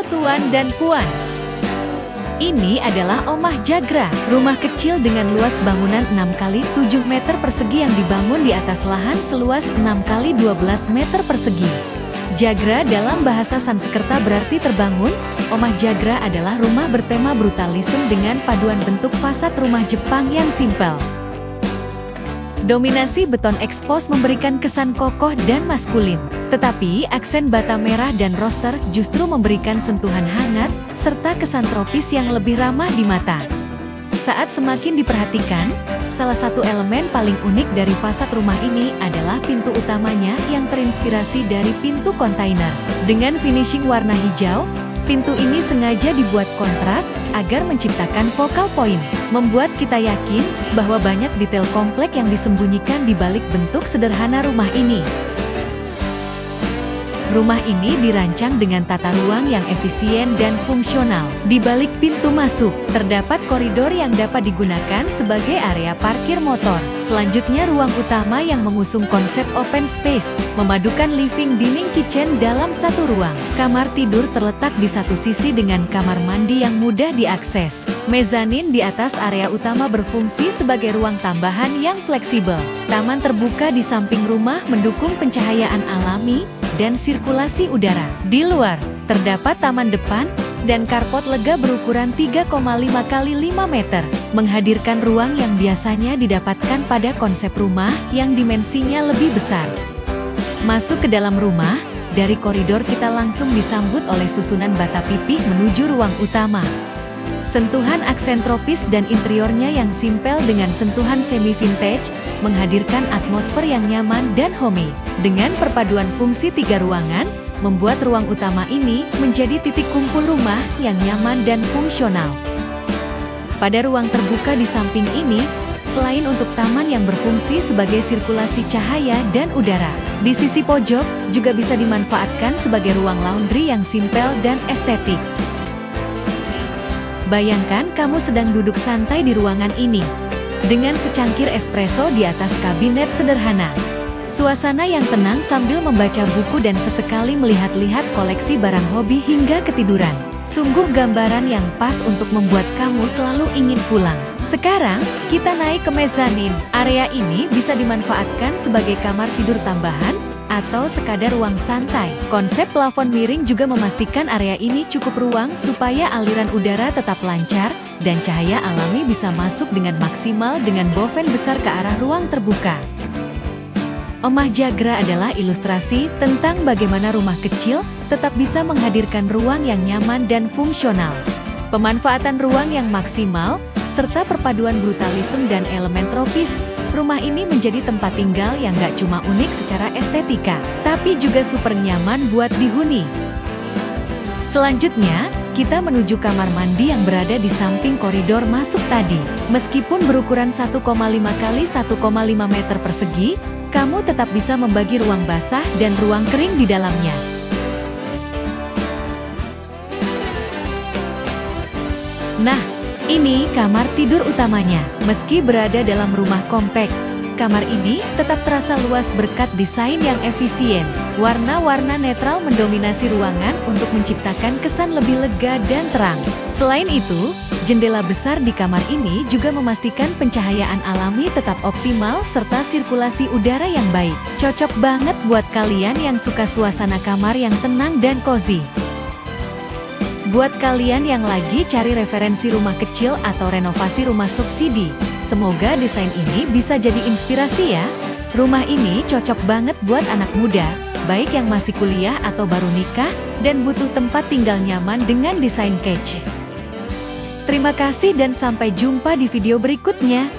Halo Tuan dan Puan. Ini adalah Omah Jagra, rumah kecil dengan luas bangunan 6 kali 7 meter persegi yang dibangun di atas lahan seluas 6 kali 12 meter persegi. Jagra dalam bahasa Sanskerta berarti terbangun. Omah Jagra adalah rumah bertema brutalisme dengan paduan bentuk fasad rumah Jepang yang simpel. Dominasi beton ekspos memberikan kesan kokoh dan maskulin, tetapi aksen bata merah dan roster justru memberikan sentuhan hangat, serta kesan tropis yang lebih ramah di mata. Saat semakin diperhatikan, salah satu elemen paling unik dari fasad rumah ini adalah pintu utamanya yang terinspirasi dari pintu kontainer. Dengan finishing warna hijau, pintu ini sengaja dibuat kontras, agar menciptakan focal point, membuat kita yakin bahwa banyak detail kompleks yang disembunyikan di balik bentuk sederhana rumah ini. Rumah ini dirancang dengan tata ruang yang efisien dan fungsional. Di balik pintu masuk, terdapat koridor yang dapat digunakan sebagai area parkir motor. Selanjutnya ruang utama yang mengusung konsep open space, memadukan living dining kitchen dalam satu ruang. Kamar tidur terletak di satu sisi dengan kamar mandi yang mudah diakses. Mezanin di atas area utama berfungsi sebagai ruang tambahan yang fleksibel. Taman terbuka di samping rumah mendukung pencahayaan alami dan sirkulasi udara. Di luar, terdapat taman depan dan carport lega berukuran 3,5 x 5 meter, menghadirkan ruang yang biasanya didapatkan pada konsep rumah yang dimensinya lebih besar. Masuk ke dalam rumah, dari koridor kita langsung disambut oleh susunan bata pipih menuju ruang utama. Sentuhan aksen tropis dan interiornya yang simpel dengan sentuhan semi-vintage, menghadirkan atmosfer yang nyaman dan homey. Dengan perpaduan fungsi 3 ruangan, membuat ruang utama ini menjadi titik kumpul rumah yang nyaman dan fungsional. Pada ruang terbuka di samping ini, selain untuk taman yang berfungsi sebagai sirkulasi cahaya dan udara, di sisi pojok juga bisa dimanfaatkan sebagai ruang laundry yang simpel dan estetik. Bayangkan kamu sedang duduk santai di ruangan ini, dengan secangkir espresso di atas kabinet sederhana. Suasana yang tenang sambil membaca buku dan sesekali melihat-lihat koleksi barang hobi hingga ketiduran. Sungguh gambaran yang pas untuk membuat kamu selalu ingin pulang. Sekarang, kita naik ke mezanin. Area ini bisa dimanfaatkan sebagai kamar tidur tambahan, atau sekadar ruang santai. Konsep plafon miring juga memastikan area ini cukup ruang supaya aliran udara tetap lancar, dan cahaya alami bisa masuk dengan maksimal dengan boven besar ke arah ruang terbuka. Omah Jagra adalah ilustrasi tentang bagaimana rumah kecil tetap bisa menghadirkan ruang yang nyaman dan fungsional. Pemanfaatan ruang yang maksimal, serta perpaduan brutalisme dan elemen tropis, rumah ini menjadi tempat tinggal yang gak cuma unik secara estetika, tapi juga super nyaman buat dihuni. Selanjutnya, kita menuju kamar mandi yang berada di samping koridor masuk tadi. Meskipun berukuran 1,5 x 1,5 meter persegi, kamu tetap bisa membagi ruang basah dan ruang kering di dalamnya. Nah, ini kamar tidur utamanya. Meski berada dalam rumah kompak, kamar ini tetap terasa luas berkat desain yang efisien. Warna-warna netral mendominasi ruangan untuk menciptakan kesan lebih lega dan terang. Selain itu, jendela besar di kamar ini juga memastikan pencahayaan alami tetap optimal serta sirkulasi udara yang baik. Cocok banget buat kalian yang suka suasana kamar yang tenang dan cozy. Buat kalian yang lagi cari referensi rumah kecil atau renovasi rumah subsidi, semoga desain ini bisa jadi inspirasi ya. Rumah ini cocok banget buat anak muda, baik yang masih kuliah atau baru nikah, dan butuh tempat tinggal nyaman dengan desain catchy. Terima kasih dan sampai jumpa di video berikutnya.